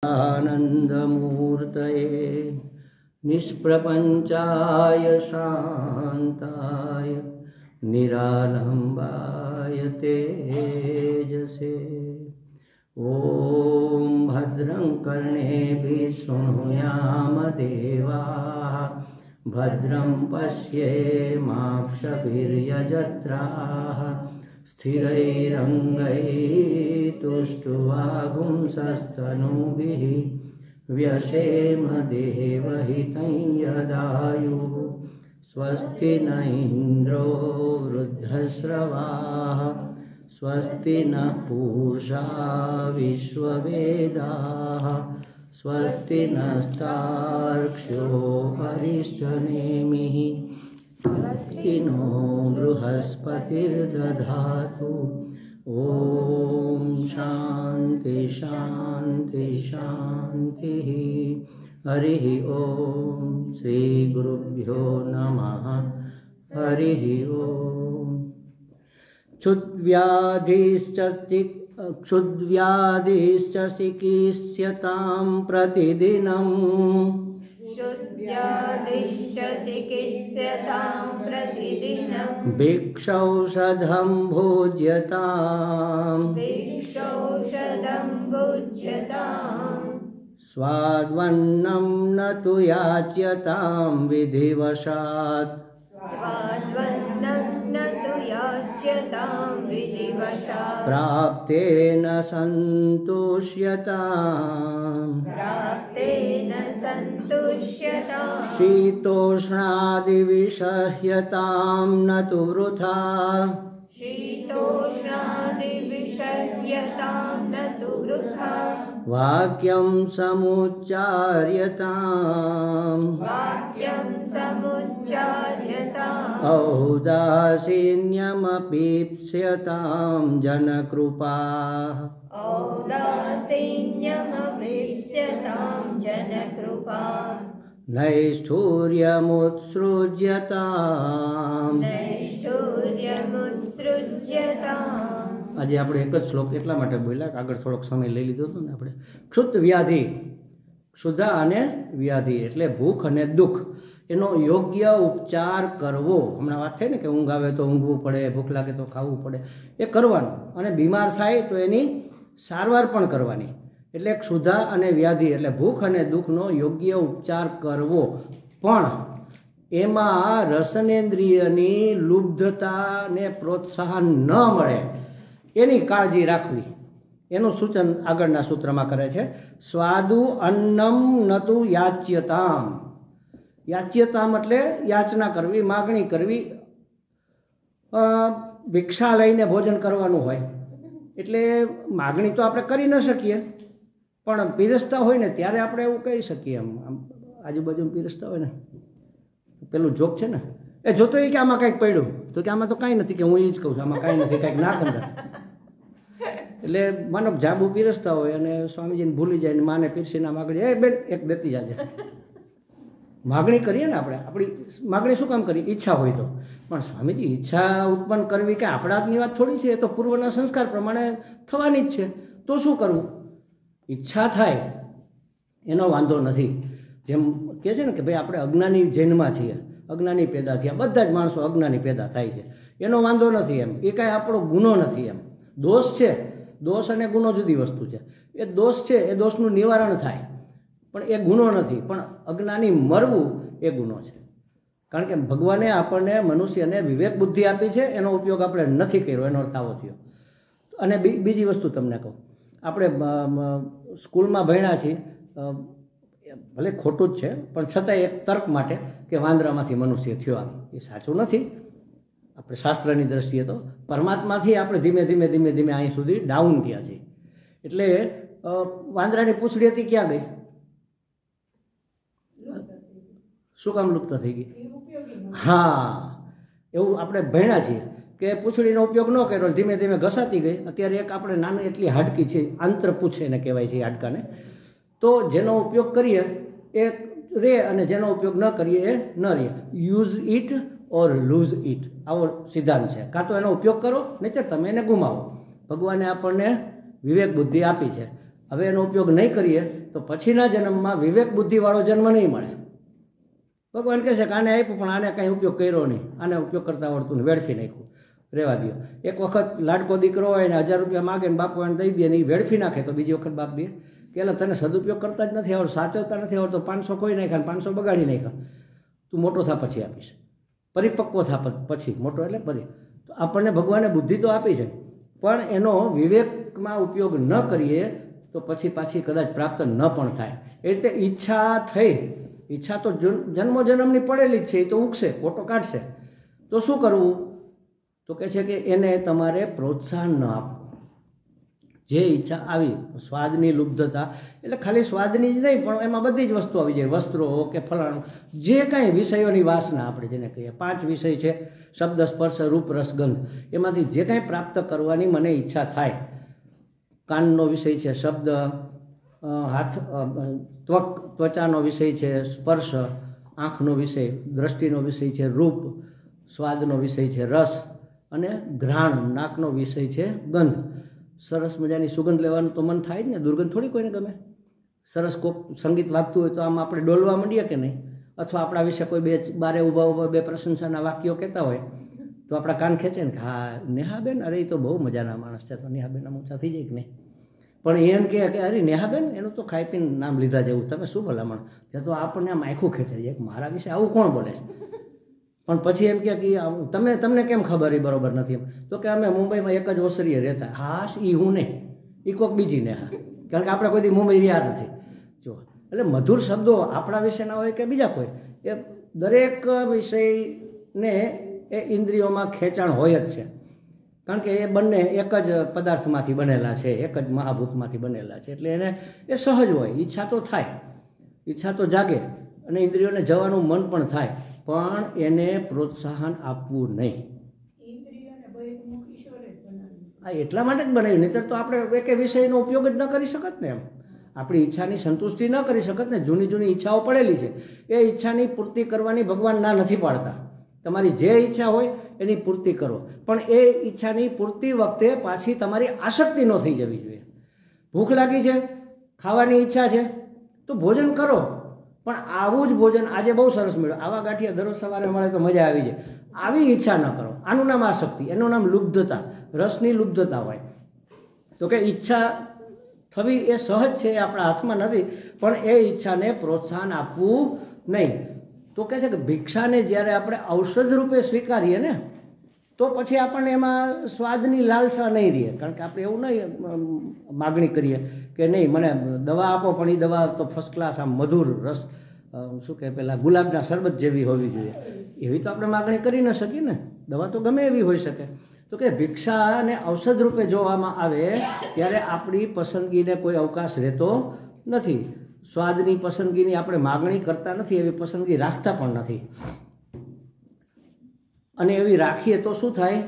आनन्दमूर्तये निष्प्रपञ्चाय शान्ताय निरालम्बाय तेजसे ॐ भद्रं कर्णेभिः शृणुयाम देवाः भद्रं पश्येमाक्षभिर्यजत्राः स्थिरैरङ्गैस्तुष्ट्वागुंसस्तनूभिः व्यशेम देवहितं यदायुः स्वस्ति न इन्द्रो वृद्धश्रवाः स्वस्ति न पूषा विश्ववेदाः स्वस्ति नस्तार्क्ष्यो अरिष्टनेमिः स्वस्ति नो बृहस्पतिर्दधातु ॐ शान्ति शान्ति शान्तिः हरिः ॐ श्रीगुरुभ्यो नमः हरिः ॐ क्षुद्व्याधिश्च चिकित्स्यतां प्रतिदिनम् क्षुद्व्याधिश्च चिकित्स्यतां प्रतिदिनं भिक्षौषधं भोज्यताम् स्वाद्वन्नं न तु याच्यतां विधिवशात् प्राप्तेन सन्तुष्यताम् शीतोष्णादिविषह्यतां न तु वृथा वाक्यं समुच्चार्यताम् औदासीन्यमपीप्स्यतां जनकृपा नैष्ठुर्यमुत्सृज्यताम् આજે આપણે એક જ શ્લોક એટલા માટે બોલ્યા કે આગળ થોડોક સમય લઈ લીધો હતો ને આપણે ક્ષુદ્ર વ્યાધિ ક્ષુધા અને વ્યાધિ એટલે ભૂખ અને દુઃખ એનો યોગ્ય ઉપચાર કરવો. હમણાં વાત થઈ ને કે ઊંઘ આવે તો ઊંઘવું પડે, ભૂખ લાગે તો ખાવું પડે, એ કરવાનું, અને બીમાર થાય તો એની સારવાર પણ કરવાની. એટલે ક્ષુધા અને વ્યાધિ એટલે ભૂખ અને દુઃખનો યોગ્ય ઉપચાર કરવો, પણ એમાં રસનેન્દ્રિયની લુબ્ધતાને પ્રોત્સાહન ન મળે એની કાળજી રાખવી. એનું સૂચન આગળના સૂત્રમાં કરે છે. સ્વાદુ અન્નમ નતુ યાચ્યતામ. યાચ્યતામ એટલે યાચના કરવી, માગણી કરવી. ભિક્ષા લઈને ભોજન કરવાનું હોય એટલે માગણી તો આપણે કરી ન શકીએ, પણ પીરસતા હોય ને ત્યારે આપણે એવું કહી શકીએ. આમ આજુબાજુ પીરસતા હોય ને, પેલું જોક છે ને, એ જોતો એ કે આમાં કંઈક પડ્યું, તો કે આમાં તો કાંઈ નથી, કે હું એ જ કહું છું આમાં કાંઈ નથી, કંઈક નાખ અંદર. એટલે માનો જાંબુ પીરસતા હોય અને સ્વામીજીને ભૂલી જાય ને માને પીરસીને માગણી, એ બેન એક દેતી જાજે. માગણી કરીએ ને આપણે, આપણી માગણી શું કામ કરીએ? ઈચ્છા હોય તો. પણ સ્વામીજી ઈચ્છા ઉત્પન્ન કરવી કે આપણા હાથની વાત થોડી છે, એ તો પૂર્વના સંસ્કાર પ્રમાણે થવાની જ છે. તો શું કરવું? ઈચ્છા થાય એનો વાંધો નથી. જેમ કહે છે ને કે ભાઈ આપણે અજ્ઞાની જન્મમાં છીએ, અજ્ઞાની પેદા થયા, બધા જ માણસો અજ્ઞાની પેદા થાય છે, એનો વાંધો નથી. એમ એ કાંઈ આપણો ગુનો નથી. એમ દોષ છે, દોષ અને ગુનો જુદી વસ્તુ છે. એ દોષ છે, એ દોષનું નિવારણ થાય, પણ એ ગુનો નથી. પણ અજ્ઞાની મરવું એ ગુનો છે. કારણ કે ભગવાને આપણને મનુષ્યને વિવેક બુદ્ધિ આપી છે, એનો ઉપયોગ આપણે નથી કર્યો, એનો અર્થ આવો થયો. અને બીજી વસ્તુ તમને કહું, આપણે સ્કૂલમાં ભણ્યા છીએ, ભલે ખોટું જ છે પણ છતાંય એક તર્ક માટે કે વાંદરામાંથી મનુષ્ય થયો, એ સાચું નથી. આપણે શાસ્ત્રની દ્રષ્ટિએ તો પરમાત્માથી આપણે ધીમે ધીમે ધીમે ધીમે અહીં સુધી ડાઉન થયા છીએ. એટલે વાંદરાની પૂંછડી હતી ક્યાં ગઈ? શું કામ લુપ્ત થઈ ગઈ? હા, એવું આપણે ભણ્યા છીએ કે પૂંછડીનો ઉપયોગ ન કર્યો, ધીમે ધીમે ઘસાતી ગઈ. અત્યારે એક આપણે નાની એટલી હાડકી છે, આંતરપૂછ એને કહેવાય છે, હાડકાને. તો જેનો ઉપયોગ કરીએ એ રહે અને જેનો ઉપયોગ ન કરીએ એ ન રહે. Use it or lose it, આવો સિદ્ધાંત છે. કાં તો એનો ઉપયોગ કરો, નહીંતર તમે એને ગુમાવો. ભગવાને આપણને વિવેક બુદ્ધિ આપી છે, હવે એનો ઉપયોગ નહીં કરીએ તો પછીના જન્મમાં વિવેક બુદ્ધિવાળો જન્મ નહીં મળે. ભગવાન કહે છે કે આને આપ્યું પણ આને કાંઈ ઉપયોગ કર્યો નહીં, આને ઉપયોગ કરતા આવડતું ને વેડફી નાખ્યું, રહેવા દો. એક વખત લાડકો દીકરો હોય ને 1000 રૂપિયા માગે ને બાપુ એને દઈ દે ને એ વેડફી નાખે તો બીજી વખત બાપ દે કે એટલે તને સદુપયોગ કરતા જ નથી આવડતો, સાચવતા નથી આવડતો, 500 ખોઈ નાખ્યા ને 500 બગાડી નાખ્યા, તું મોટો થા પછી આપીશ, પરિપક્વ થા પછી, મોટો એટલે તો આપણને ભગવાને બુદ્ધિ તો આપી છે પણ એનો વિવેકમાં ઉપયોગ ન કરીએ તો પછી પાછી કદાચ પ્રાપ્ત ન પણ થાય. એ રીતે ઈચ્છા તો જન્મોજન્મની પડેલી જ છે, એ તો ઉગશે, ફોટો કાઢશે. તો શું કરવું? તો કહે છે કે એને તમારે પ્રોત્સાહન ન આપવું. જે ઈચ્છા આવી, સ્વાદની લુબ્ધતા એટલે ખાલી સ્વાદની જ નહીં પણ એમાં બધી જ વસ્તુ આવી જાય, વસ્ત્રો કે ફલાણું, જે કાંઈ વિષયોની વાસના આપણે જેને કહીએ, 5 વિષય છે, શબ્દ, સ્પર્શ, રૂપ, રસ, ગંધ, એમાંથી જે કાંઈ પ્રાપ્ત કરવાની મને ઈચ્છા થાય, કાનનો વિષય છે શબ્દ, હાથ ત્વચાનો વિષય છે સ્પર્શ, આંખનો વિષય, દ્રષ્ટિનો વિષય છે રૂપ, સ્વાદનો વિષય છે રસ, અને ઘ્રાણ નાકનો વિષય છે ગંધ. સરસ મજાની સુગંધ લેવાનું તો મન થાય જ ને, દુર્ગંધ થોડી કોઈને ગમે. સરસ કોક સંગીત વાગતું હોય તો આમ આપણે ડોલવા માંડીએ કે નહીં, અથવા આપણા વિશે કોઈ બારે ઊભા 2 પ્રશંસાના વાક્યો કહેતા હોય તો આપણા કાન ખેંચે ને કે હા નેહાબેન, અરે એ તો બહુ મજાના માણસ છે, તો નેહાબેનના ઊંચા થઈ જાય કે નહીં. પણ એમ કહે કે અરે નેહાબેન એનું તો ખાઈ પીને નામ લીધા જેવું, તમે શું ભલામણ, ત્યાં તો આપણને આમ આખું ખેંચાઈ જાય, મારા વિશે આવું કોણ બોલે છે. પણ પછી એમ કે તમને કેમ ખબર એ બરોબર નથી એમ, તો કે અમે મુંબઈમાં એક જ ઓસરીએ રહેતા. હા એ હું નહીં, એ કોઈક બીજી ને, હા, કારણ કે આપણે કોઈ દી મુંબઈ રહ્યા નથી. જો એટલે મધુર શબ્દો આપણા વિશેના હોય કે બીજા કોઈ, એ દરેક વિષયને એ ઇન્દ્રિયોમાં ખેંચાણ હોય જ છે, કારણ કે એ બંને એક જ પદાર્થમાંથી બનેલા છે, એક જ મહાભૂતમાંથી બનેલા છે. એટલે એને એ સહજ હોય, ઈચ્છા તો થાય, ઈચ્છા તો જાગે અને ઇન્દ્રિયોને જવાનું મન પણ થાય, પણ એને પ્રોત્સાહન આપવું નહીં. આ એટલા માટે જ બનાવ્યું, નહીંતર તો આપણે એક વિષયનો ઉપયોગ જ ન કરી શકત ને, એમ આપણી ઈચ્છાની સંતુષ્ટિ ન કરી શકત ને. જૂની ઈચ્છાઓ પડેલી છે, એ ઈચ્છાની પૂર્તિ કરવાની ભગવાન ના નથી પાડતા. તમારી જે ઈચ્છા હોય એની પૂર્તિ કરો, પણ એ ઈચ્છાની પૂર્તિ વખતે પાછી તમારી આસક્તિ ન થઈ જવી જોઈએ. ભૂખ લાગી છે, ખાવાની ઈચ્છા છે તો ભોજન કરો, પણ આવું જ ભોજન આજે બહુ સરસ મળ્યું, આવા ગાંઠિયા દરરોજ સવારે મળે તો મજા આવી જાય, આવી ઈચ્છા ન કરો. આનું નામ આસક્તિ, એનું નામ લુબ્ધતા, રસની લુબ્ધતા હોય. તો કે ઈચ્છા થવી એ સહજ છે, એ આપણા હાથમાં નથી, પણ એ ઈચ્છાને પ્રોત્સાહન આપવું નહીં. તો કહે છે કે ભિક્ષાને જ્યારે આપણે ઔષધ રૂપે સ્વીકારીએ ને તો પછી આપણને એમાં સ્વાદની લાલસા નહીં રહે, કારણ કે આપણે એવું નહીં માગણી કરીએ કે નહીં મને દવા આપો, પણ એ દવા તો ફર્સ્ટ ક્લાસ આમ મધુર રસ, શું કહે પેલા ગુલાબના શરબત જેવી હોવી જોઈએ, એવી તો આપણે માગણી કરી ન શકીએ ને. દવા તો ગમે એવી હોઈ શકે. તો કે ભિક્ષાને ઔષધ રૂપે જોવામાં આવે ત્યારે આપણી પસંદગીને કોઈ અવકાશ રહેતો નથી. સ્વાદની પસંદગીની આપણે માગણી કરતા નથી, એવી પસંદગી રાખતા પણ નથી. અને એવી રાખીએ તો શું થાય,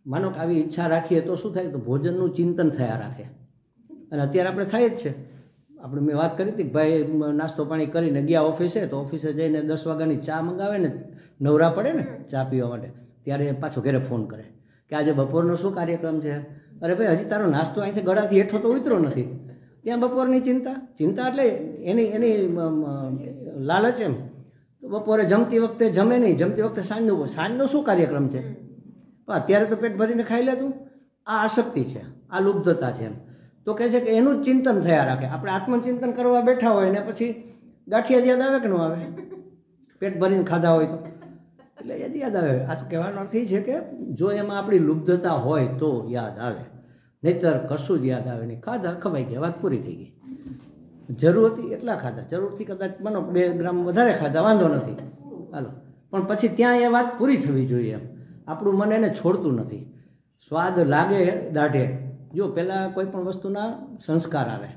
માનો કે આવી ઈચ્છા રાખીએ તો શું થાય, તો ભોજનનું ચિંતન થયા રાખે. અને અત્યારે આપણે થાય જ છે. આપણે મેં વાત કરી હતી કે ભાઈ નાસ્તો પાણી કરીને ગયા ઓફિસે, તો ઓફિસે જઈને 10 વાગ્યાની ચા મંગાવે ને, નવરા પડે ને ચા પીવા માટે, ત્યારે પાછો ઘરે ફોન કરે કે આજે બપોરનો શું કાર્યક્રમ છે. અરે ભાઈ હજી તારો નાસ્તો અહીંથી ગળાથી હેઠો તો ઉતરો નથી, ત્યાં બપોરની ચિંતા એટલે એની લાલચ એમ. તો બપોરે જમતી વખતે જમે નહીં, જમતી વખતે સાંજનો શું કાર્યક્રમ છે, પણ અત્યારે તો પેટ ભરીને ખાઈ લેતું. આ આસક્તિ છે, આ લુબ્ધતા છે એમ. તો કહે છે કે એનું જ ચિંતન થયા રાખે. આપણે આત્મચિંતન કરવા બેઠા હોય ને પછી ગાંઠિયા યાદ આવે કે ન આવે, પેટ ભરીને ખાધા હોય તો, એટલે યાદ આવે. આ તો કહેવાનો અર્થ એ છે કે જો એમાં આપણી લુબ્ધતા હોય તો યાદ આવે, નહીંતર કશું જ યાદ આવે નહીં. ખાધા ખવાઈ ગયા, વાત પૂરી થઈ ગઈ. જરૂર હતી એટલા ખાધા, જરૂરથી કદાચ બનો 2 ગ્રામ વધારે ખાધા, વાંધો નથી, હાલો, પણ પછી ત્યાં એ વાત પૂરી થવી જોઈએ એમ. આપણું મન એને છોડતું નથી. સ્વાદ લાગે દાઢે, જો પહેલાં કોઈ પણ વસ્તુના સંસ્કાર આવે,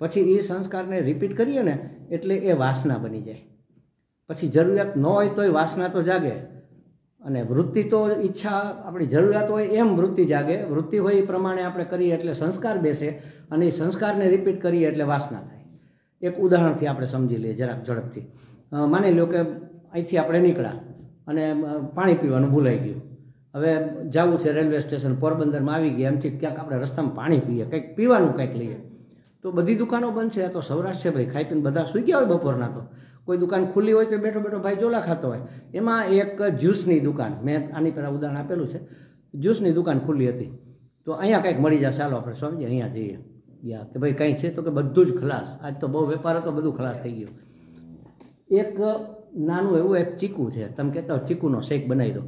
પછી એ સંસ્કારને રિપીટ કરીએ ને એટલે એ વાસના બની જાય. પછી જરૂરિયાત ન હોય તોય વાસના તો જાગે, અને વૃત્તિ તો ઈચ્છા આપણી જરૂરિયાત હોય એમ વૃત્તિ જાગે, વૃત્તિ હોય એ પ્રમાણે આપણે કરીએ એટલે સંસ્કાર બેસે, અને એ સંસ્કારને રિપીટ કરીએ એટલે વાસના થાય. એક ઉદાહરણથી આપણે સમજી લઈએ જરાક ઝડપથી. માની લો કે અહીંથી આપણે નીકળ્યા અને પાણી પીવાનું ભૂલાઈ ગયું. હવે જવું છે રેલવે સ્ટેશન, પોરબંદરમાં આવી ગયા, એમથી ક્યાંક આપણે રસ્તામાં પાણી પીએ, કંઈક પીવાનું કંઈક લઈએ. તો બધી દુકાનો બંધ છે. આ તો સૌરાષ્ટ્ર છે ભાઈ, ખાઈ પીને બધા સૂઈ ગયા હોય બપોરના. તો કોઈ દુકાન ખુલ્લી હોય તો બેઠો બેઠો ભાઈ ચોલા ખાતો હોય. એમાં એક જ્યુસની દુકાન, મેં આની પહેલાં ઉદાહરણ આપેલું છે, જ્યુસની દુકાન ખુલ્લી હતી. તો અહીંયા કંઈક મળી જાય, ચાલો આપણે સ્વામીજી અહીંયા જઈએ. યા કે ભાઈ કંઈ છે? તો કે બધું જ ખલાસ. આજ તો બહુ વેપાર હતો, બધું ખલાસ થઈ ગયું. એક નાનું એવું એક ચીકુ છે, તમે કહેતા હો ચીકુનો શેક બનાવી દો.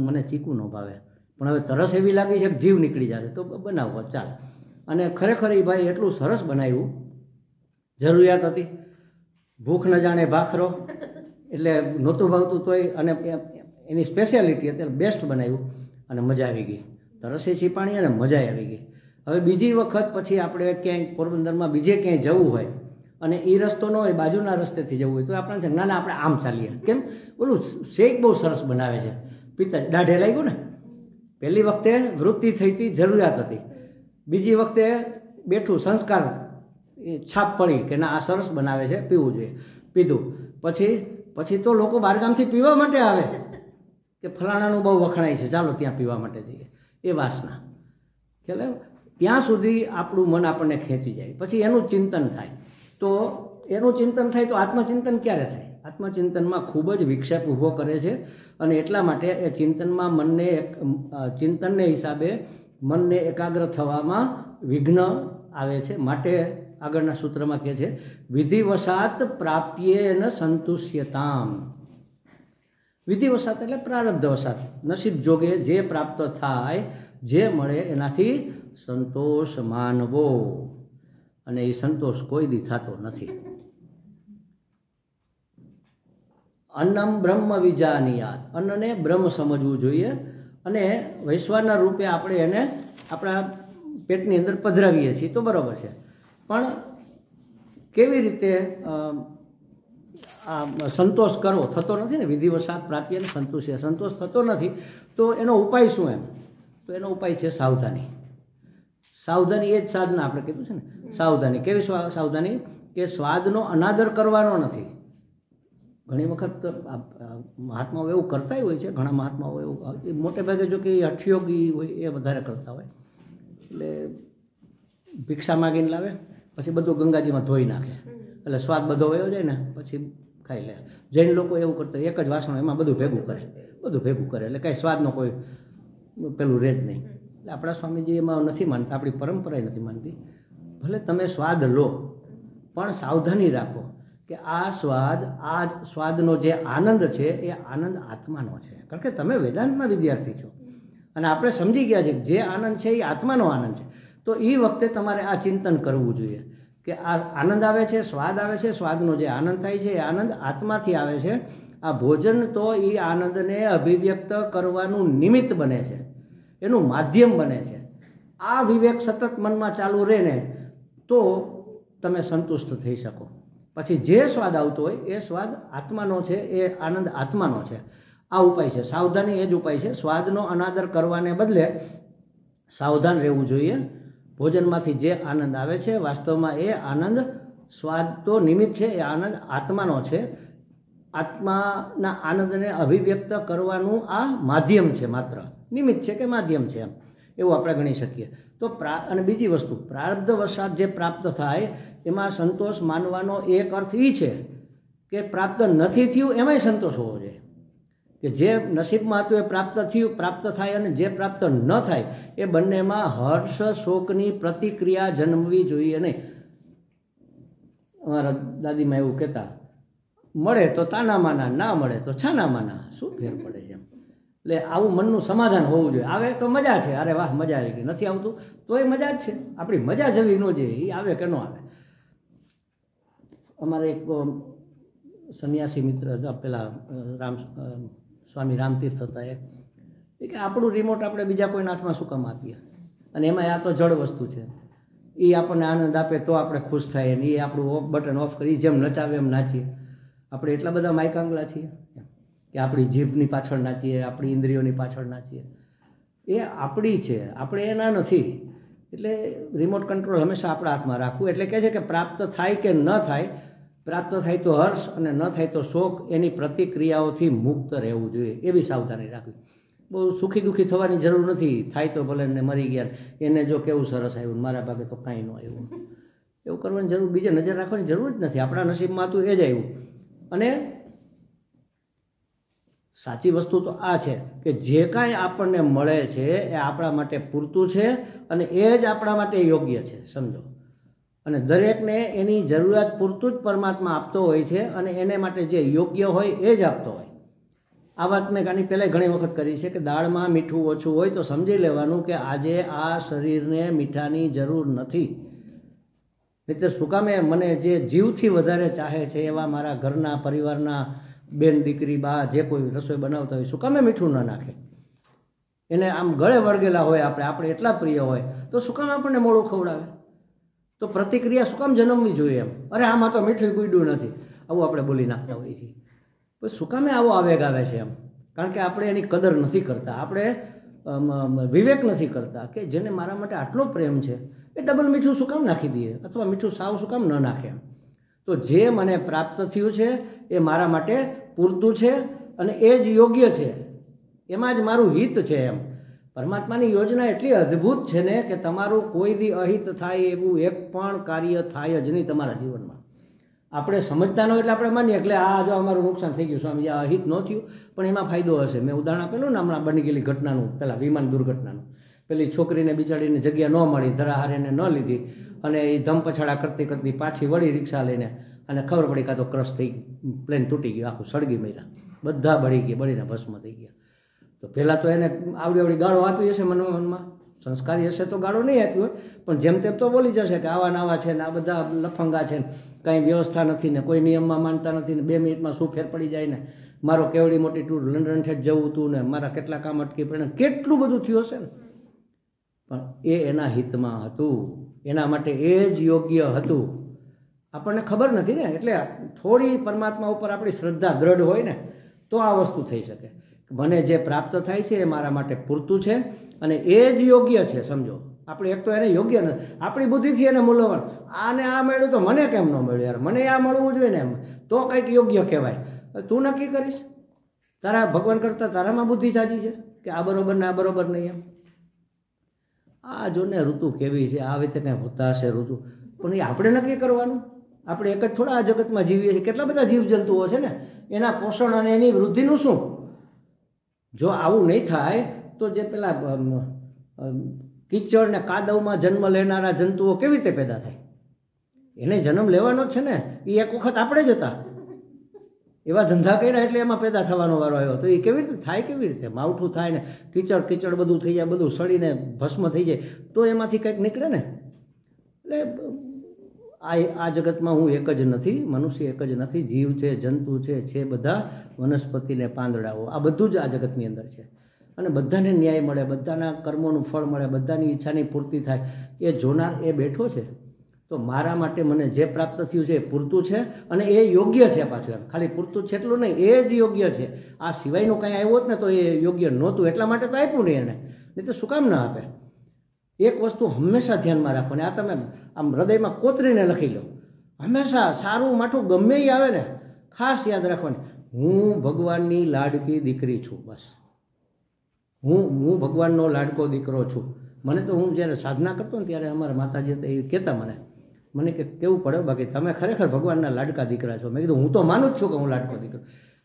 મને ચીકુ ન ભાવે, પણ હવે તરસ એવી લાગી છે કે જીવ નીકળી જશે તો બનાવો ચાલ. અને ખરેખર એ ભાઈ એટલું સરસ બનાવ્યું, જરૂરિયાત હતી, ભૂખ ન જાણે ભાખરો, એટલે નહોતું ભાવતું તોય, અને એની સ્પેશિયાલિટી હતી, બેસ્ટ બનાવ્યું અને મજા આવી ગઈ. તરસે છીપાણી અને મજા આવી ગઈ. હવે બીજી વખત પછી આપણે ક્યાંય પોરબંદરમાં બીજે ક્યાંય જવું હોય અને એ રસ્તો ન હોય, બાજુના રસ્તેથી જવું હોય, તો આપણે ના ના આપણે આમ ચાલીએ. કેમ? ઓલું શેક બહુ સરસ બનાવે છે. પિત્તા દાઢે લાગ્યું ને. પહેલી વખતે વૃત્તિ થઈ હતી, જરૂરિયાત હતી. બીજી વખતે બેઠું સંસ્કાર છાપ પડી કે ના આ સરસ બનાવે છે, પીવું જોઈએ. પીધું પછી તો લોકો બહારગામથી પીવા માટે આવે કે ફલાણાનું બહુ વખણાય છે, ચાલો ત્યાં પીવા માટે જઈએ. એ વાસના ખ્યાલ આવ્યો? ત્યાં સુધી આપણું મન આપણને ખેંચી જાય. પછી એનું ચિંતન થાય. તો એનું ચિંતન થાય તો આત્મચિંતન ક્યારે થાય? આત્મચિંતનમાં ખૂબ જ વિક્ષેપ ઊભો કરે છે. અને એટલા માટે એ ચિંતનમાં મનને ચિંતનને હિસાબે મનને એકાગ્ર થવામાં વિઘ્ન આવે છે. માટે આગળના સૂત્રમાં કહે છે વિધિવશાત પ્રાપ્યેન સંતુષ્યતામ. વિધિવશાત એટલે પ્રારબ્ધવશાત, નસીબ જોગે જે પ્રાપ્ત થાય, જે મળે એનાથી સંતોષ માનવો. અને એ સંતોષ કોઈ દી થતો નથી. અન્નમ બ્રહ્મ વિજાનિયાત, અન્નને બ્રહ્મ સમજવું જોઈએ. અને વૈશ્વાનર રૂપે આપણે એને આપણા પેટની અંદર પધરાવીએ છીએ તો બરાબર છે, પણ કેવી રીતે સંતોષ કરવો થતો નથી ને. વિધિવશાત પ્રાપ્ય અને સંતોષ થતો નથી. તો એનો ઉપાય શું? એમ તો એનો ઉપાય છે સાવધાની. સાવધાની એ જ સાધના આપણે કીધું છે ને. સાવધાની કેવી સાવધાની? કે સ્વાદનો અનાદર કરવાનો નથી. ઘણી વખત મહાત્માઓ એવું કરતા હોય છે, ઘણા મહાત્માઓ એવું, મોટે ભાગે જો કે હઠયોગી હોય એ વધારે કરતા હોય. એટલે ભિક્ષા માગીને લાવે, પછી બધું ગંગાજીમાં ધોઈ નાખે, એટલે સ્વાદ બધો વયો જાય ને પછી ખાઈ લે. જૈન લોકો એવું કરતા, એક જ વાસણ એમાં બધું ભેગું કરે એટલે કાંઈ સ્વાદનો કોઈ પેલું રહે જ નહીં. એટલે આપણા સ્વામીજી એમાં નથી માનતા, આપણી પરંપરા નથી માનતી. ભલે તમે સ્વાદ લો, પણ સાવધાની રાખો કે આ સ્વાદનો જે આનંદ છે એ આનંદ આત્માનો છે. કારણ કે તમે વેદાંતના વિદ્યાર્થી છો અને આપણે સમજી ગયા છે કે જે આનંદ છે એ આત્માનો આનંદ છે. તો એ વખતે તમારે આ ચિંતન કરવું જોઈએ કે આ આનંદ આવે છે, સ્વાદ આવે છે, સ્વાદનો જે આનંદ થાય છે એ આનંદ આત્માથી આવે છે. આ ભોજન તો એ આનંદને અભિવ્યક્ત કરવાનું નિમિત્ત બને છે, એનું માધ્યમ બને છે. આ વિવેક સતત મનમાં ચાલુ રહે ને તો તમે સંતુષ્ટ થઈ શકો. પછી જે સ્વાદ આવતો હોય એ સ્વાદ આત્માનો છે, એ આનંદ આત્માનો છે. આ ઉપાય છે સાવધાની, એ જ ઉપાય છે. સ્વાદનો અનાદર કરવાને બદલે સાવધાન રહેવું જોઈએ. ભોજનમાંથી જે આનંદ આવે છે વાસ્તવમાં એ આનંદ, સ્વાદ તો નિમિત્ત છે, એ આનંદ આત્માનો છે. આત્માના આનંદને અભિવ્યક્ત કરવાનું આ માધ્યમ છે, માત્ર નિમિત્ત છે કે માધ્યમ છે, એમ એવું આપણે ગણી શકીએ. તો અને બીજી વસ્તુ, પ્રારબ્ધ વશાત જે પ્રાપ્ત થાય એમાં સંતોષ માનવાનો એક અર્થ એ છે કે પ્રાપ્ત નથી થયું એમાંય સંતોષ હોવો જોઈએ. કે જે નસીબમાં હતું એ પ્રાપ્ત થાય અને જે પ્રાપ્ત ન થાય એ બંનેમાં હર્ષ શોકની પ્રતિક્રિયા જન્મવી જોઈએ નહીં. અમારા દાદીમાં એવું કહેતા, મળે તો તાના માના, ના મળે તો છાના માના, શું ફેર પડે છે એમ. એટલે આવું મનનું સમાધાન હોવું જોઈએ. આવે તો મજા છે, અરે વાહ મજા આવી ગઈ, નથી આવતું તોય મજા જ છે. આપણી મજા જવી ન જોઈએ, એ આવે કે ન આવે. અમારે એક સંન્યાસી મિત્ર પેલા સ્વામી રામતીર્થ હતા, એ કે આપણું રિમોટ આપણે બીજા કોઈના હાથમાં શું કામ આપીએ, અને એમાં આ તો જડ વસ્તુ છે. એ આપણને આનંદ આપે તો આપણે ખુશ થાય, ને એ આપણું બટન ઓફ કરી જેમ નચાવે એમ નાચીએ. આપણે એટલા બધા માયકાંગલા છીએ કે આપણી જીભની પાછળ નાચીએ, આપણી ઇન્દ્રિયોની પાછળ નાચીએ. એ આપણી છે, આપણે એના નથી. એટલે રિમોટ કંટ્રોલ હંમેશા આપણા હાથમાં રાખવું. એટલે કહે છે કે પ્રાપ્ત થાય કે ન થાય, પ્રાપ્ત થાય તો હર્ષ અને ન થાય તો શોક, એની પ્રતિક્રિયાઓથી મુક્ત રહેવું જોઈએ. એવી સાવધાની રાખવી. બહુ સુખી દુઃખી થવાની જરૂર નથી. થાય તો ભલે ને મરી ગયા, એને જો કેવું સરસ આવ્યું, મારા ભાગે તો કાંઈ ન આવ્યું, એવું કરવાની જરૂર, બીજે નજર રાખવાની જરૂર જ નથી. આપણા નસીબમાં હતું એ જ આવ્યું. અને સાચી વસ્તુ તો આ છે કે જે કાંઈ આપણને મળે છે એ આપણા માટે પૂરતું છે અને એ જ આપણા માટે યોગ્ય છે, સમજો. અને દરેકને એની જરૂરિયાત પૂરતું જ પરમાત્મા આપતો હોય છે અને એને માટે જે યોગ્ય હોય એ જ આપતો હોય. આ વાત મેં આની પહેલાં ઘણી વખત કરી છે કે દાળમાં મીઠું ઓછું હોય તો સમજી લેવાનું કે આજે આ શરીરને મીઠાની જરૂર નથી. નહીંતર શું કામે મને જે જીવથી વધારે ચાહે છે એવા મારા ઘરના પરિવારના બેન દીકરી બા જે કોઈ રસોઈ બનાવતા હોય, શું કામે મીઠું ન નાખે? એને આમ ગળે વળગેલા હોય આપણે એટલા પ્રિય હોય તો શું કામ આપણને મોડું ખવડાવે? તો પ્રતિક્રિયા શું કામ જન્મવી જોઈએ એમ? અરે આમાં તો મીઠું કૂડ્યું નથી, આવું આપણે બોલી નાખતા હોઈએ છીએ. પછી શું કામે આવો આવેગ આવે છે એમ? કારણ કે આપણે એની કદર નથી કરતા, આપણે વિવેક નથી કરતા કે જેને મારા માટે આટલો પ્રેમ છે એ ડબલ મીઠું શું કામ નાખી દઈએ, અથવા મીઠું સાવ શું કામ ન નાખે એમ? તો જે મને પ્રાપ્ત થયું છે એ મારા માટે પૂરતું છે અને એ જ યોગ્ય છે, એમાં જ મારું હિત છે એમ. પરમાત્માની યોજના એટલી અદ્ભુત છે ને કે તમારું કોઈ દી અહિત થાય એવું એક પણ કાર્ય થાય જ નહીં તમારા જીવનમાં. આપણે સમજતા ન એટલે આપણે માનીએ એટલે આ જો અમારું નુકસાન થઈ ગયું સ્વામી, આ અહિત ન થયું પણ એમાં ફાયદો હશે. મેં ઉદાહરણ આપેલું ને હમણાં બની ગયેલી ઘટનાનું, પહેલાં વિમાન દુર્ઘટનાનું. પેલી છોકરીને બિચારીને જગ્યા ન મળી, ધરાહારેને ન લીધી અને એ ધમપછાડા કરતી કરતી પાછી વળી રિક્ષા લઈને, અને ખબર પડી કાં તો ક્રશ થઈ, પ્લેન તૂટી ગયું, આખું સળગી મર્યા, બધા બળી ગયા, બળીને ભસ્મ થઈ ગયા. તો પહેલાં તો એને આવડી ગાળો આપી હશે મનમાં, સંસ્કારી હશે તો ગાળો નહીં આપી હોય, પણ જેમ તેમ તો બોલી જશે કે આવા નાવા છે ને આ બધા લફંગા છે ને કાંઈ વ્યવસ્થા નથી ને કોઈ નિયમમાં માનતા નથી ને 2 મિનિટમાં શું ફેર પડી જાય ને મારો કેવડી મોટી ટૂર લંડન ઠેઠ જવું હતું ને મારા કેટલા કામ અટકી પડે, કેટલું બધું થયું હશે ને, પણ એ એના હિતમાં હતું, એના માટે એ જ યોગ્ય હતું. આપણને ખબર નથી ને, એટલે થોડી પરમાત્મા ઉપર આપણી શ્રદ્ધા દ્રઢ હોય ને તો આ વસ્તુ થઈ શકે. મને જે પ્રાપ્ત થાય છે એ મારા માટે પૂરતું છે અને એ જ યોગ્ય છે, સમજો. આપણે એક તો એને યોગ્ય નથી, આપણી બુદ્ધિથી એને મૂલ્યવાન, આને આ મળ્યું તો મને કેમ ન મળ્યું યાર, મને આ મળવું જોઈએ ને એમ, તો કંઈક યોગ્ય કહેવાય. તું નક્કી કરીશ, તારા ભગવાન કરતાં તારામાં બુદ્ધિ જાજી છે કે આ બરોબર ને આ બરોબર નહીં એમ. આ જો ને ઋતુ કેવી છે, આ રીતે કંઈ હોતા હશે ઋતુ, પણ એ આપણે નક્કી કરવાનું. આપણે એક જ થોડા આ જગતમાં જીવીએ છીએ, કેટલા બધા જીવજંતુઓ છે ને, એના પોષણ અને એની વૃદ્ધિનું શું? જો આવું નહીં થાય તો જે પેલા કીચડ ને કાદવમાં જન્મ લેનારા જંતુઓ કેવી રીતે પેદા થાય? એને જન્મ લેવાનો જ છે ને, એ એક વખત આપણે જ હતા, એવા ધંધા કર્યા એટલે એમાં પેદા થવાનો વારો આવ્યો. તો એ કેવી રીતે થાય? કેવી રીતે માવઠું થાય ને કીચડ બધું થઈ જાય, બધું સડીને ભસ્મ થઈ જાય તો એમાંથી કંઈક નીકળે ને. એટલે આ જગતમાં હું એક જ નથી, મનુષ્ય એક જ નથી, જીવ છે, જંતુ છે બધા વનસ્પતિ ને પાંદડાઓ, આ બધું જ આ જગતની અંદર છે. અને બધાને ન્યાય મળે, બધાના કર્મોનું ફળ મળે, બધાની ઈચ્છાની પૂર્તિ થાય, એ જોનાર એ બેઠો છે. તો મારા માટે મને જે પ્રાપ્ત થયું છે એ પૂરતું છે અને એ યોગ્ય છે. પાછું એમ ખાલી પૂરતું છે એટલું નહીં, એ જ યોગ્ય છે. આ સિવાયનું કંઈ આવ્યું હોત ને તો એ યોગ્ય નહોતું, એટલા માટે તો આપ્યું નહીં એને, નહીં તો શું કામ ના આપે? એક વસ્તુ હંમેશા ધ્યાનમાં રાખવાની, આ તમે આમ હૃદયમાં કોતરીને લખી લો, હંમેશા સારું માઠું ગમે એ આવે ને ખાસ યાદ રાખવાની, હું ભગવાનની લાડકી દીકરી છું. બસ હું ભગવાનનો લાડકો દીકરો છું. મને તો હું જ્યારે સાધના કરતો ને ત્યારે અમારા માતાજી એ કહેતા મને કે કેવું પડે, બાકી તમે ખરેખર ભગવાનના લાડકા દીકરા છો. મેં કીધું હું તો માનું જ છું કે હું લાડકો દીકરો,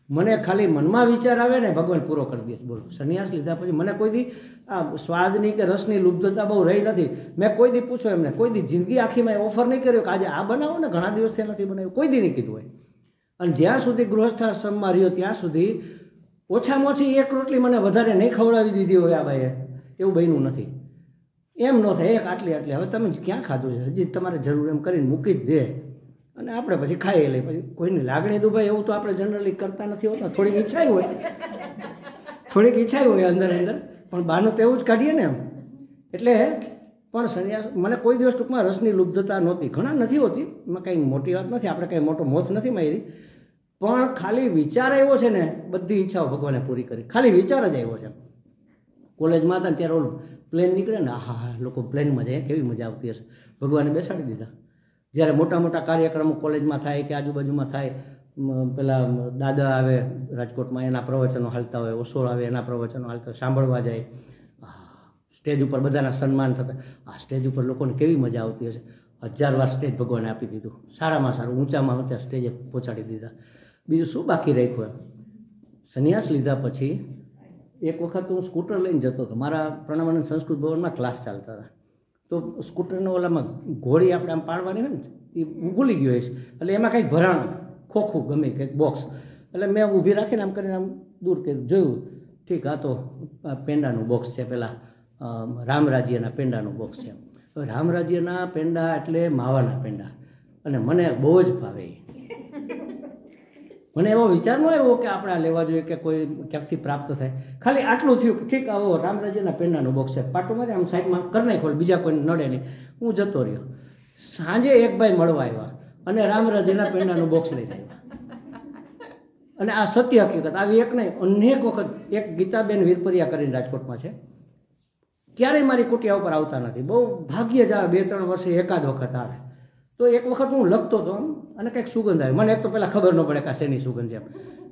મને ખાલી મનમાં વિચાર આવે ને ભગવાન પૂરો કરી દે. બોલો, સંન્યાસ લીધા પછી મને કોઈ દી આ સ્વાદની કે રસની લુબ્ધતા બહુ રહી નથી. મેં કોઈ દી પૂછો એમને, કોઈ દી જિંદગી આખીમાં ઓફર નહીં કર્યો કે આજે આ બનાવો ને, ઘણા દિવસથી નથી બનાવ્યું, કોઈ દી નહીં કીધું હોય. અને જ્યાં સુધી ગૃહસ્થાશ્રમમાં રહ્યો ત્યાં સુધી ઓછામાં ઓછી એક રોટલી મને વધારે નહીં ખવડાવી દીધી હોય આ ભાઈએ, એવું બન્યું નથી. એમ ન થાય, એક આટલી હવે તમે ક્યાં ખાધું છે, હજી તમારે જરૂર એમ કરીને મૂકી જ દે અને આપણે પછી ખાઈ લઈએ. પછી કોઈની લાગણી દુભાઈ એવું તો આપણે જનરલી કરતા નથી હોતા. થોડીક ઈચ્છા હોય અંદર પણ બહારનું તો એવું જ કાઢીએ ને એમ. એટલે પણ સંન્યાસ મને કોઈ દિવસ ટૂંકમાં રસની લુબ્ધતા નહોતી, ઘણા નથી હોતી, એમાં કંઈ મોટી વાત નથી, આપણે કંઈ મોટો મોથ નથી મારી, પણ ખાલી વિચાર આવ્યો છે ને બધી ઈચ્છાઓ ભગવાને પૂરી કરી, ખાલી વિચાર જ આવ્યો છે. કોલેજમાં હતા ને ત્યારે ઓલું પ્લેન નીકળે ને, હા લોકો પ્લેનમાં જાય કેવી મજા આવતી હશે, ભગવાને બેસાડી દીધા. જ્યારે મોટા મોટા કાર્યક્રમો કોલેજમાં થાય કે આજુબાજુમાં થાય, પેલા દાદા આવે રાજકોટમાં એના પ્રવચનો હાલતા હોય, ઓસોર આવે એના પ્રવચનો હાલતા હોય, સાંભળવા જાય, સ્ટેજ ઉપર બધાના સન્માન થતા, આ સ્ટેજ ઉપર લોકોને કેવી મજા આવતી હશે. 1000 વાર સ્ટેજ ભગવાને આપી દીધું, સારામાં સારું ઊંચામાં ઊંચા સ્ટેજે પહોંચાડી દીધા. બીજું શું બાકી રાખ્યું એમ? સંન્યાસ લીધા પછી એક વખત હું સ્કૂટર લઈને જતો હતો, મારા પ્રણામાનંદ સંસ્કૃત ભવનમાં ક્લાસ ચાલતા હતા. તો સ્કૂટરનો ઓલામાં ઘોડી આપણે આમ પાડવાની હોય ને, એ હું ભૂલી ગયો હશે, એટલે એમાં કંઈક ભરાણું ખોખું ગમે કંઈક બોક્સ, એટલે મેં ઊભી રાખીને આમ કરીને આમ દૂર કર્યું, જોયું ઠીક આ તો પેંડાનું બોક્સ છે, પેલા રામરાજ્યના પેંડાનું બોક્સ છે. હવે રામરાજ્યના પેંડા એટલે માવાના પેંડા, અને મને બહુ જ ભાવે. મને એવો વિચાર ન આવ્યો કે આપણે આ લેવા જોઈએ કે કોઈ ક્યાંકથી પ્રાપ્ત થાય. ખાલી આટલું થયું કે ઠીક આવો રામરાજ્યના પેંડાનું બોક્સ છે, પાટો મારે આમ સાઈડમાં કરી નાખો, બીજા કોઈ નડે નહીં. હું જતો રહ્યો. સાંજે એક ભાઈ મળવા આવ્યા અને રામરાજ્યના પેંડાનું બોક્સ લઈને આવ્યા. અને આ સત્ય હકીકત, આવી એક નહીં અનેક વખત. એક ગીતાબેન વીરપરિયા કરીને રાજકોટમાં છે, ક્યારેય મારી કુટિયા ઉપર આવતા નથી, બહુ ભાગ્યે જ આવે, 2-3 વર્ષે એકાદ વખત આવે. તો એક વખત હું લખતો હતો અને કંઈક સુગંધ આવી. મને એક તો પહેલાં ખબર ન પડે કે આ શેની સુગંધ છે,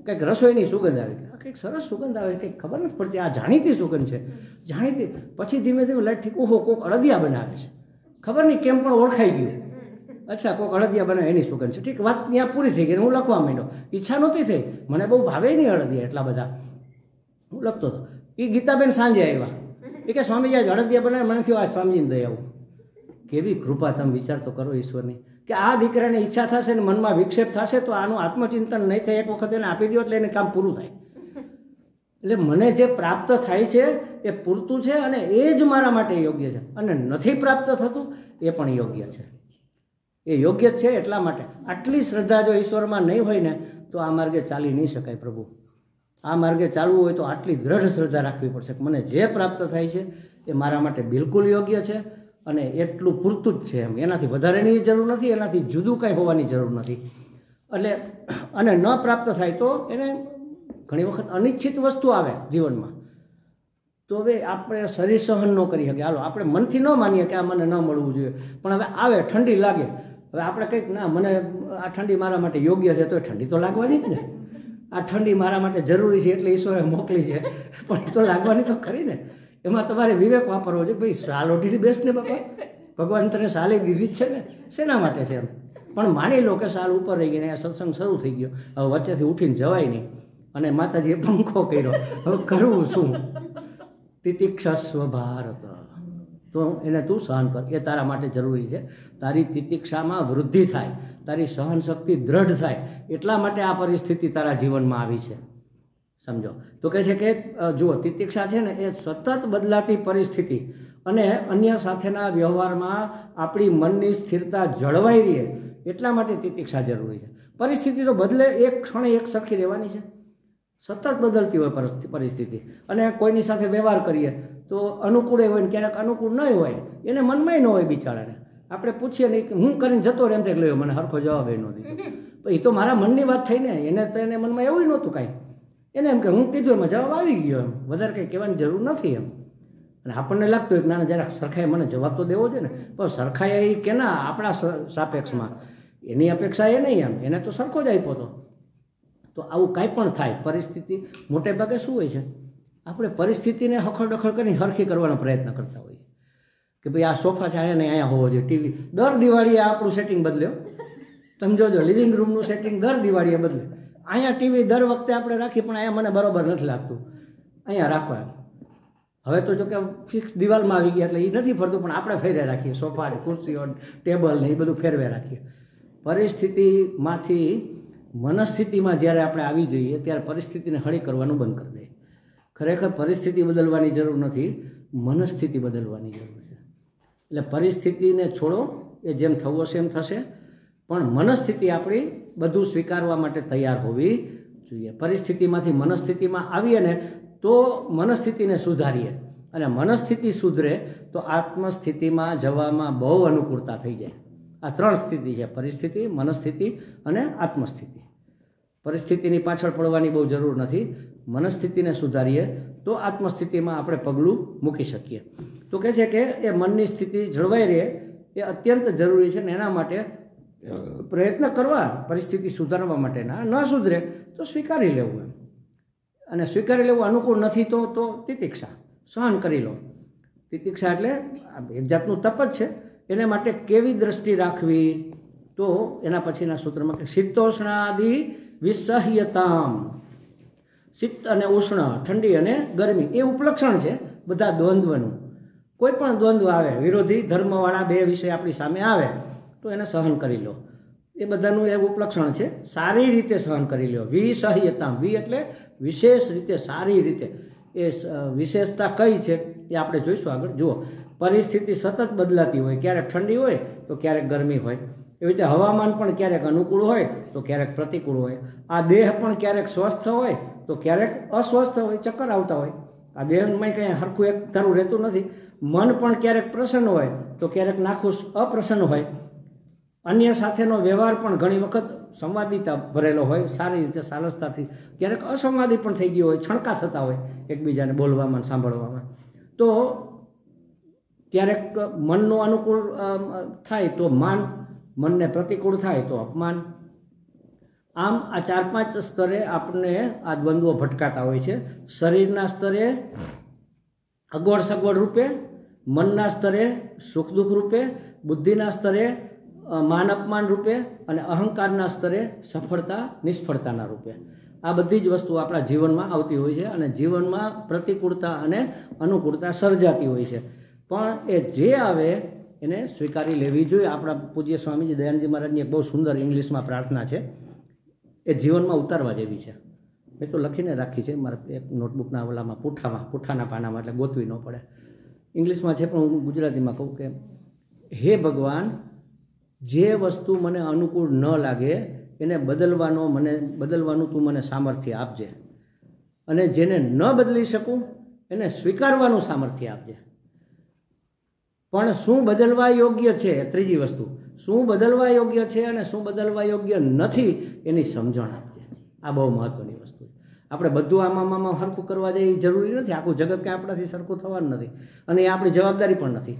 કંઈક રસોઈની સુગંધ આવી, કંઈક સરસ સુગંધ આવે, કંઈક ખબર નથી પડતી, આ જાણીતી સુગંધ છે, જાણીતી. પછી ધીમે ધીમે લાઈટ ઠીક, ઓહો કોક અળદિયા બનાવે છે, ખબર નહીં કેમ પણ ઓળખાઈ ગયું. અચ્છા કોક અળદિયા બનાવે એની સુગંધ છે, ઠીક, વાત ત્યાં પૂરી થઈ ગઈ. હું લખવા માંડ્યો, ઈચ્છા નહોતી થઈ, મને બહુ ભાવે નહીં અળદિયા એટલા બધા, હું લખતો હતો. એ ગીતાબેન સાંજે આવ્યા, એ કે સ્વામીજી આજ અળદિયા બનાવે. મને થયું આ સ્વામીજીને દઈ આવું. કેવી કૃપા, તમે વિચાર તો કરો ઈશ્વરની, કે આ દીકરાને ઈચ્છા થશે ને મનમાં વિક્ષેપ થશે તો આનું આત્મચિંતન નહીં થાય, એક વખત એને આપી દો એટલે એને કામ પૂરું થાય. એટલે મને જે પ્રાપ્ત થાય છે એ પૂરતું છે અને એ જ મારા માટે યોગ્ય છે, અને નથી પ્રાપ્ત થતું એ પણ યોગ્ય છે. એ યોગ્ય જ છે. એટલા માટે આટલી શ્રદ્ધા જો ઈશ્વરમાં નહીં હોય ને તો આ માર્ગે ચાલી નહીં શકાય. પ્રભુ, આ માર્ગે ચાલવું હોય તો આટલી દ્રઢ શ્રદ્ધા રાખવી પડશે કે મને જે પ્રાપ્ત થાય છે એ મારા માટે બિલકુલ યોગ્ય છે અને એટલું પૂરતું જ છે. એમ એનાથી વધારેની જરૂર નથી, એનાથી જુદું કાંઈ હોવાની જરૂર નથી. એટલે અને ન પ્રાપ્ત થાય તો એને ઘણી વખત અનિચ્છિત વસ્તુ આવે જીવનમાં, તો હવે આપણે શરીર સહન ન કરી શકીએ. હાલો આપણે મનથી ન માનીએ કે આ મને ન મળવું જોઈએ, પણ હવે આવે, ઠંડી લાગે, હવે આપણે કંઈક ના, મને આ ઠંડી મારા માટે યોગ્ય છે, તો ઠંડી તો લાગવાની જ ને. આ ઠંડી મારા માટે જરૂરી છે એટલે ઈશ્વરે મોકલી છે, પણ એ તો લાગવાની તો ખરી ને. એમાં તમારે વિવેક વાપરવો જોઈએ. ભાઈ શાલ ઓઢીને બેસ ને બાપા, ભગવાન તને શાલી દીધી જ છે ને, શેના માટે છે એમ. પણ માની લો કે શાલ ઉપર રહી ગઈ ને સત્સંગ શરૂ થઈ ગયો, હવે વચ્ચેથી ઉઠીને જવાય નહીં, અને માતાજીએ પંખો કર્યો, હવે કરવું શું? તિતિક્ષસ્વ ભારત, તો એને તું સહન કર, એ તારા માટે જરૂરી છે. તારી તિતિક્ષામાં વૃદ્ધિ થાય, તારી સહન શક્તિ દ્રઢ થાય, એટલા માટે આ પરિસ્થિતિ તારા જીવનમાં આવી છે, સમજો. તો કહે છે કે જુઓ, તિતિક્ષા છે ને એ સતત બદલાતી પરિસ્થિતિ અને અન્ય સાથેના વ્યવહારમાં આપણી મનની સ્થિરતા જળવાઈ રહે, એટલા માટે તિતિક્ષા જરૂરી છે. પરિસ્થિતિ તો બદલે, એક ક્ષણે એક સરખી રહેવાની છે, સતત બદલતી હોય પરિસ્થિતિ. અને કોઈની સાથે વ્યવહાર કરીએ તો અનુકૂળ હોય ને ક્યારેક અનુકૂળ નહીં હોય, એને મનમાં ન હોય બિચારાને. આપણે પૂછીએ નહીં, હું કરીને જતો રહે, એમ થાય લ્યો મને હરખો જવાબ એ ન દીધો, તો એ તો મારા મનની વાત થઈ ને, એને તો એને મનમાં એવું નહોતું કાંઈ, એને એમ કે હું કીધું એમાં જવાબ આવી ગયો, એમ વધારે કંઈ કહેવાની જરૂર નથી એમ. અને આપણને લાગતું હોય કે ના જરાક સરખાએ મને જવાબ તો દેવો જોઈએ ને, પણ સરખાએ એ કેના આપણા સાપેક્ષમાં, એની અપેક્ષા એ નહીં, એમ એને તો સરખો જ આપ્યો હતો. તો આવું કાંઈ પણ થાય, પરિસ્થિતિ મોટે ભાગે શું હોય છે, આપણે પરિસ્થિતિને હખડખડ કરીને હરખી કરવાનો પ્રયત્ન કરતા હોઈએ કે ભાઈ આ સોફા છે અહીંયા નહીં, અહીંયા હોવો જોઈએ, ટીવી. દર દિવાળીએ આપણું સેટિંગ બદલ્યો, તમે જોજો, લિવિંગ રૂમનું સેટિંગ દર દિવાળીએ બદલે. અહીંયા ટીવી દર વખતે આપણે રાખી, પણ અહીંયા મને બરાબર નથી લાગતું, અહીંયા રાખવા. હવે તો જો કે ફિક્સ દિવાલમાં આવી ગયા એટલે એ નથી ફરતું, પણ આપણે ફેરે રાખીએ, સોફા, ખુરશીઓ, ટેબલ ને એ બધું ફેરવે રાખીએ. પરિસ્થિતિમાંથી મનસ્થિતિમાં જ્યારે આપણે આવી જઈએ ત્યારે પરિસ્થિતિને હળી કરવાનું બંધ કરી દઈએ. ખરેખર પરિસ્થિતિ બદલવાની જરૂર નથી, મનસ્થિતિ બદલવાની જરૂર છે. એટલે પરિસ્થિતિને છોડો, એ જેમ થવું હશે એમ થશે, પણ મનસ્થિતિ આપણી બધું સ્વીકારવા માટે તૈયાર હોવી જોઈએ. પરિસ્થિતિમાંથી મનસ્થિતિમાં આવીએ ને તો મનસ્થિતિને સુધારીએ, અને મનસ્થિતિ સુધરે તો આત્મસ્થિતિમાં જવામાં બહુ અનુકૂળતા થઈ જાય. આ 3 સ્થિતિ છે, પરિસ્થિતિ, મનસ્થિતિ અને આત્મસ્થિતિ. પરિસ્થિતિની પાછળ પડવાની બહુ જરૂર નથી, મનસ્થિતિને સુધારીએ તો આત્મસ્થિતિમાં આપણે પગલું મૂકી શકીએ. તો કહે છે કે એ મનની સ્થિતિ જળવાઈ રહે એ અત્યંત જરૂરી છે, ને એના માટે પ્રયત્ન કરવા પરિસ્થિતિ સુધારવા માટેના. ન સુધરે તો સ્વીકારી લેવું એમ, અને સ્વીકારી લેવું અનુકૂળ નથી તો તિતિક્ષા, સહન કરી લો. તિતિક્ષા એટલે એક જાતનું તપ જ છે એને માટે કેવી દ્રષ્ટિ રાખવી? તો એના પછીના સૂત્રમાં કે શીતોષ્ણાદિ વિસહ્યતામ, શીત અને ઉષ્ણ, ઠંડી અને ગરમી એ ઉપલક્ષણ છે બધા દ્વંદ્વનું. કોઈ પણ દ્વંદ્વ આવે, વિરોધી ધર્મવાળા બે વિષય આપણી સામે આવે તો એને સહન કરી લો. એ બધાનું એ ઉપલક્ષણ છે. સારી રીતે સહન કરી લો. વિસહ્યતામ, વિ એટલે વિશેષ રીતે, સારી રીતે. એ વિશેષતા કઈ છે એ આપણે જોઈશું આગળ. જુઓ, પરિસ્થિતિ સતત બદલાતી હોય, ક્યારેક ઠંડી હોય તો ક્યારેક ગરમી હોય. એવી રીતે હવામાન પણ ક્યારેક અનુકૂળ હોય તો ક્યારેક પ્રતિકૂળ હોય. આ દેહ પણ ક્યારેક સ્વસ્થ હોય તો ક્યારેક અસ્વસ્થ હોય, ચક્કર આવતા હોય. આ દેહમાં કંઈ હરખું એક ધારું રહેતું નથી. મન પણ ક્યારેક પ્રસન્ન હોય તો ક્યારેક નાખુશ અપ્રસન્ન હોય. અન્ય સાથેનો વ્યવહાર પણ ઘણી વખત સંવાદિતા ભરેલો હોય, સારી રીતે સાલસતાથી. ક્યારેક અસંવાદી પણ થઈ ગયો હોય, છણકા થતા હોય એકબીજાને બોલવામાં સાંભળવામાં. તો ક્યારેક મનનું અનુકૂળ થાય તો માન, મનને પ્રતિકૂળ થાય તો અપમાન. આમ આ 4-5 સ્તરે આપણને આ દ્વંદ્વો ભટકાતા હોય છે. શરીરના સ્તરે અગવડ સગવડ રૂપે, મનના સ્તરે સુખ દુઃખ રૂપે, બુદ્ધિના સ્તરે માન અપમાન રૂપે અને અહંકારના સ્તરે સફળતા નિષ્ફળતાના રૂપે. આ બધી જ વસ્તુ આપણા જીવનમાં આવતી હોય છે અને જીવનમાં પ્રતિકૂળતા અને અનુકૂળતા સર્જાતી હોય છે. પણ એ જે આવે એને સ્વીકારી લેવી જોઈએ. આપણા પૂજ્ય સ્વામીજી દયાનંદજી મહારાજની એક બહુ સુંદર ઇંગ્લિશમાં પ્રાર્થના છે, એ જીવનમાં ઉતારવા જેવી છે. મેં તો લખીને રાખી છે મારા એક નોટબુકના ઓલામાં, પૂઠાના પાનામાં, એટલે ગોતવી ન પડે. ઇંગ્લિશમાં છે પણ હું ગુજરાતીમાં કહું કે હે ભગવાન, જે વસ્તુ મને અનુકૂળ ન લાગે એને બદલવાનું તું મને સામર્થ્ય આપજે, અને જેને ન બદલી શકું એને સ્વીકારવાનું સામર્થ્ય આપજે. પણ શું બદલવા યોગ્ય છે, ત્રીજી વસ્તુ, શું બદલવા યોગ્ય છે અને શું બદલવા યોગ્ય નથી એની સમજણ આપજે. આ બહુ મહત્વની વસ્તુ છે. આપણે બધું આમાં સરખું કરવા જઈએ એ જરૂરી નથી. આખું જગત કાંઈ આપણાથી સરખું થવાનું નથી અને એ આપણી જવાબદારી પણ નથી.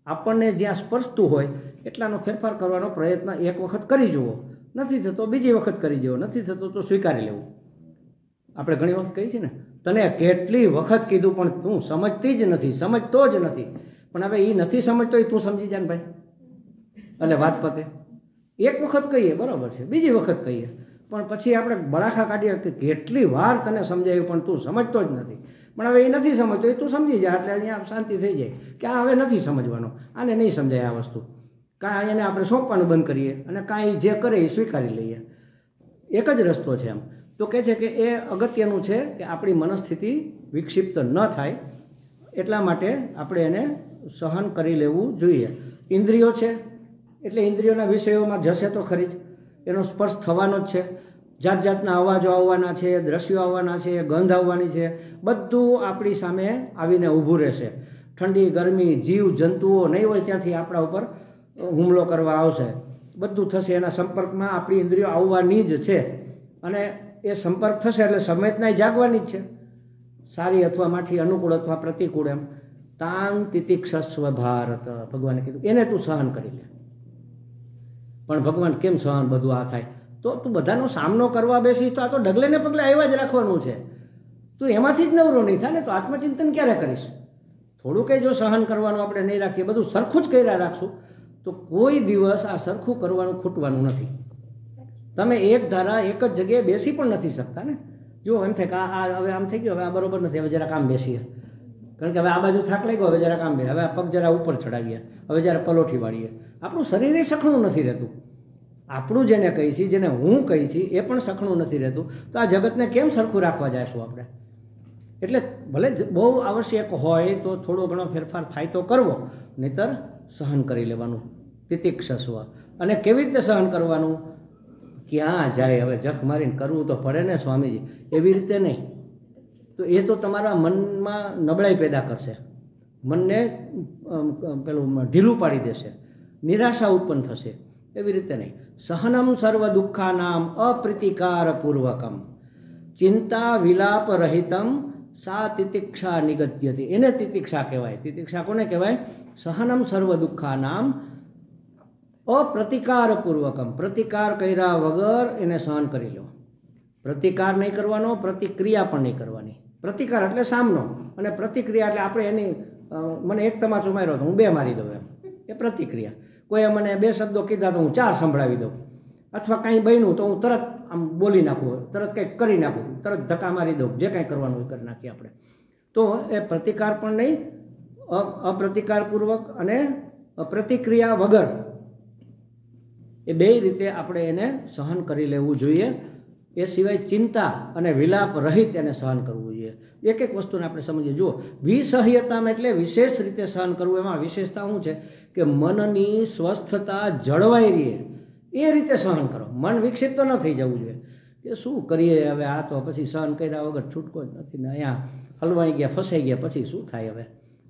આપણને જ્યાં સ્પર્શતું હોય એટલાનો ફેરફાર કરવાનો પ્રયત્ન એક વખત કરી જુઓ, નથી થતો બીજી વખત કરી જુઓ, નથી થતો તો સ્વીકારી લેવું. આપણે ઘણી વખત કહીએ છીએ ને, તને કેટલી વખત કીધું પણ તું સમજતી જ નથી, સમજતો જ નથી. પણ હવે એ નથી સમજતો એ તું સમજી જા ને ભાઈ, એટલે વાત પતે. એક વખત કહીએ બરાબર છે, બીજી વખત કહીએ, પણ પછી આપણે બળાખા કાઢીએ કે કેટલી વાર તને સમજાયું પણ તું સમજતો જ નથી. પણ હવે એ નથી સમજતો એ તું સમજી જાય, એટલે અહીંયા શાંતિ થઈ જાય કે આ હવે નથી સમજવાનો, આને નહીં સમજાય આ વસ્તુ. કાંઈ એને આપણે સોંપવાનું બંધ કરીએ અને કાંઈ જે કરે એ સ્વીકારી લઈએ. એક જ રસ્તો છે એમ. તો કહે છે કે એ અગત્યનું છે કે આપણી મનસ્થિતિ વિક્ષિપ્ત ન થાય, એટલા માટે આપણે એને સહન કરી લેવું જોઈએ. ઇન્દ્રિયો છે એટલે ઇન્દ્રિયોના વિષયોમાં જશે તો ખરી જ, એનો સ્પર્શ થવાનો જ છે. જાત જાતના અવાજો આવવાના છે, દ્રશ્યો આવવાના છે, ગંધ આવવાની છે, બધું આપણી સામે આવીને ઊભું રહેશે. ઠંડી ગરમી, જીવ જંતુઓ નહીં હોય ત્યાંથી આપણા ઉપર હુમલો કરવા આવશે. બધું થશે, એના સંપર્કમાં આપણી ઇન્દ્રિયો આવવાની જ છે અને એ સંપર્ક થશે એટલે સંવેદના જાગવાની જ છે, સારી અથવા માઠી, અનુકૂળ અથવા પ્રતિકૂળ. એમ તાન તિતિક્ષસ્વ ભારત, ભગવાને કીધું એને તું સહન કરી લે. પણ ભગવાન કેમ સહન બધું આ થાય? તો તું બધાનો સામનો કરવા બેસીશ તો આ તો ડગલે ને પગલે આવ્યા જ રાખવાનું છે. તું એમાંથી જ નવરો નહીં થાય ને તો આત્મચિંતન ક્યારે કરીશ? થોડું કંઈ જો સહન કરવાનું આપણે નહીં રાખીએ, બધું સરખું જ કર્યા રાખશું તો કોઈ દિવસ આ સરખું કરવાનું ખૂટવાનું નથી. તમે એક ધારા એક જ જગ્યાએ બેસી પણ નથી શકતા ને. જો એમ થાય કે આ હવે આમ થઈ ગયું, હવે આ બરોબર નથી, હવે જરાક આમ બેસીએ, કારણ કે હવે આ બાજુ થાક લાગ્યો, હવે જરાક આમ બે, હવે આ પગ જરા ઉપર ચડાવીએ, હવે જરા પલોઠી વાળીએ. આપણું શરીર એ સખણું નથી રહેતું. આપણું જેને કહી છીએ, જેને હું કહી છીએ, એ પણ સખણું નથી રહેતું. તો આ જગતને કેમ સરખું રાખવા જઈશું આપણે? એટલે ભલે બહુ આવશ્યક હોય તો થોડો ઘણો ફેરફાર થાય તો કરવો, નહીતર સહન કરી લેવાનું, તિતિક્ષસ્વ. અને કેવી રીતે સહન કરવાનું? ક્યાં જાય હવે જખ મારીને કરવું તો પડે ને સ્વામીજી, એવી રીતે નહીં. તો એ તો તમારા મનમાં નબળાઈ પેદા કરશે, મનને પેલું ઢીલું પાડી દેશે, નિરાશા ઉત્પન્ન થશે. એવી રીતે નહીં. સહનમ સર્વ દુઃખાનામ અપ્રીતિકાર પૂર્વકમ ચિંતા વિલાપ રહિતમ સા તિતિક્ષા નિગત્યતી. એને તિતિક્ષા કહેવાય. તિતિક્ષા કોને કહેવાય? સહનમ સર્વ દુઃખાનામ અપ્રતિકાર પૂર્વકમ, પ્રતિકાર કર્યા વગર એને સહન કરી લો. પ્રતિકાર નહીં કરવાનો, પ્રતિક્રિયા પણ નહીં કરવાની. પ્રતિકાર એટલે સામનો અને પ્રતિક્રિયા એટલે આપણે એની, મને એક તમાચો માર્યો તો હું બે મારી દઉં એમ, એ પ્રતિક્રિયા. કોઈએ મને 2 શબ્દો કીધા તો હું 4 સંભળાવી દઉં, અથવા કંઈ બન્યું તો હું તરત આમ બોલી નાખું, તરત કંઈક કરી નાખું, તરત ધક્કા મારી દઉં, જે કાંઈ કરવાનું હોય કરી નાખીએ આપણે. તો એ પ્રતિકાર પણ નહીં, અપ્રતિકારપૂર્વક અને પ્રતિક્રિયા વગર એ 2 રીતે આપણે એને સહન કરી લેવું જોઈએ. એ સિવાય ચિંતા અને વિલાપ રહિત એને સહન કરવું જોઈએ. એક એક વસ્તુને આપણે સમજીએ. જુઓ, વિસહ્યતામાં એટલે વિશેષ રીતે સહન કરવું. એમાં વિશેષતા શું છે કે મનની સ્વસ્થતા જળવાઈ રહે એ રીતે સહન કરો. મન વિક્ષિપ્ત તો ન થઈ જવું જોઈએ કે શું કરીએ હવે, આ તો પછી સહન કર્યા વગર છૂટકો જ નથી ને, અહીંયા હલવાઈ ગયા, ફસાઈ ગયા, પછી શું થાય,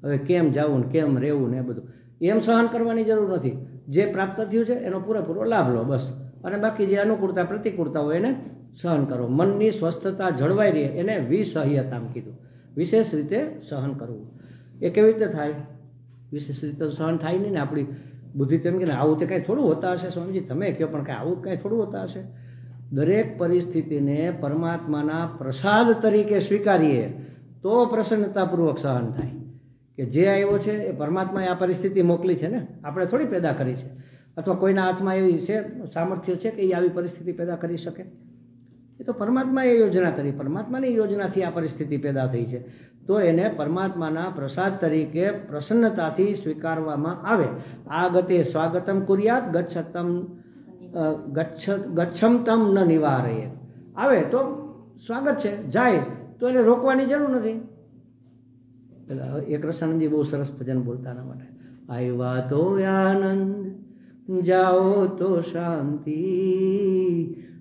હવે કેમ જવું ને કેમ રહેવું ને એ બધું. એમ સહન કરવાની જરૂર નથી. જે પ્રાપ્ત થયું છે એનો પૂરેપૂરો લાભ લો બસ, અને બાકી જે અનુકૂળતા પ્રતિકૂળતા હોય એને સહન કરો. મનની સ્વસ્થતા જળવાઈ રહે એને વિસહ્યતામાં કીધું. વિશેષ રીતે સહન કરવું. એ કેવી રીતે થાય? વિશેષ રીતે સહન થાય નહીં ને. આપણી બુદ્ધિ તેમ કે આવું તે કાંઈ થોડું હોતા હશે. સ્વામીજી તમે કહો, પણ કાંઈ આવું કાંઈ થોડું હોતા હશે. દરેક પરિસ્થિતિને પરમાત્માના પ્રસાદ તરીકે સ્વીકારીએ તો પ્રસન્નતાપૂર્વક સહન થાય. કે જે આવ્યો છે એ પરમાત્માએ આ પરિસ્થિતિ મોકલી છે ને, આપણે થોડી પેદા કરી છે. અથવા કોઈના હાથમાં એવી છે સામર્થ્ય છે કે એ આવી પરિસ્થિતિ પેદા કરી શકે? એ તો પરમાત્માએ યોજના કરી, પરમાત્માની યોજનાથી આ પરિસ્થિતિ પેદા થઈ છે. તો એને પરમાત્માના પ્રસાદ તરીકે પ્રસન્નતાથી સ્વીકારવામાં આવે. આ ગતે સ્વાગતમ કુર્યાત ગચ્છમતમ ન નિવારયે. આવે તો સ્વાગત છે, જાય તો એને રોકવાની જરૂર નથી. પેલા એક રસાનંદજી બહુ સરસ ભજન બોલતા એના માટે. આવ્યા તો આનંદ, જાઓ તો શાંતિ,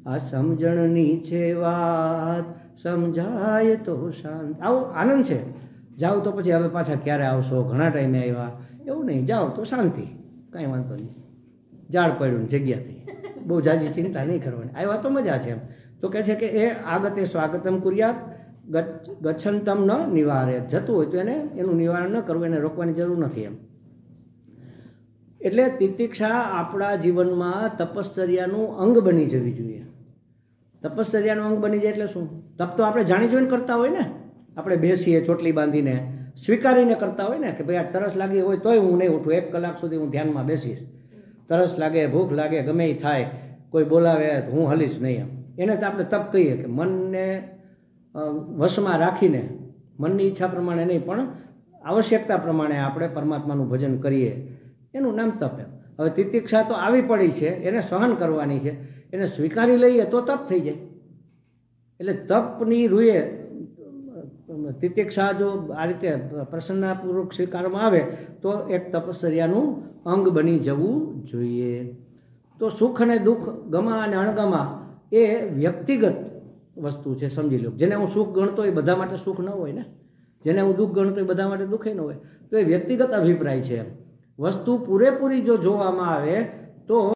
આ સમજણની છે વાત, સમજાય તો શાંતિ. આવો આનંદ છે. જાઓ તો પછી હવે પાછા ક્યારે આવશો, ઘણા ટાઈમે આવ્યા, એવું નહીં. જાઓ તો શાંતિ, કાંઈ વાંધો નહીં, ઝાડ પડ્યું ને જગ્યા થઈ, બહુ જાજી ચિંતા નહીં કરવાની, આવ્યા તો મજા છે એમ. તો કહે છે કે એ આગતે સ્વાગતમ કુર્યાત ગચ્છંતમ ન નિવારે. જતું હોય તો એને એનું નિવારણ ન કરવું, એને રોકવાની જરૂર નથી એમ. એટલે તિતિક્ષા આપણા જીવનમાં તપશ્ચર્યાનું અંગ બની જવી જોઈએ. તપશ્ચર્યાનું અંગ બની જાય એટલે શું? તપ તો આપણે જાણી જોઈને કરતા હોય ને. આપણે બેસીએ ચોટલી બાંધીને, સ્વીકારીને કરતા હોય ને કે ભાઈ આ તરસ લાગી હોય તોય હું નહીં ઉઠું, 1 કલાક સુધી હું ધ્યાનમાં બેસીશ. તરસ લાગે, ભૂખ લાગે, ગમે એ થાય, કોઈ બોલાવે હું હલીશ નહીં એમ. એને તો આપણે તપ કહીએ. કે મનને વશમાં રાખીને, મનની ઈચ્છા પ્રમાણે નહીં પણ આવશ્યકતા પ્રમાણે આપણે પરમાત્માનું ભજન કરીએ, એનું નામ તપ એમ. હવે તિતિક્ષા તો આવી પડી છે, એને સહન કરવાની છે, એને સ્વીકારી લઈએ તો તપ થઈ જાય. એટલે તપની રૂએ તિતિક્ષા જો આ રીતે પ્રસન્નતાપૂર્વક સ્વીકારવામાં આવે તો એક તપશ્ચર્યાનું અંગ બની જવું જોઈએ. તો સુખ અને દુઃખ, ગમા અને અણગમા એ વ્યક્તિગત વસ્તુ છે, સમજી લો. જેને હું સુખ ગણતો એ બધા માટે સુખ ન હોય ને, જેને હું દુઃખ ગણતો એ બધા માટે દુઃખ ન હોય. તો એ વ્યક્તિગત અભિપ્રાય છે. વસ્તુ પૂરેપૂરી જો જોવામાં આવે તો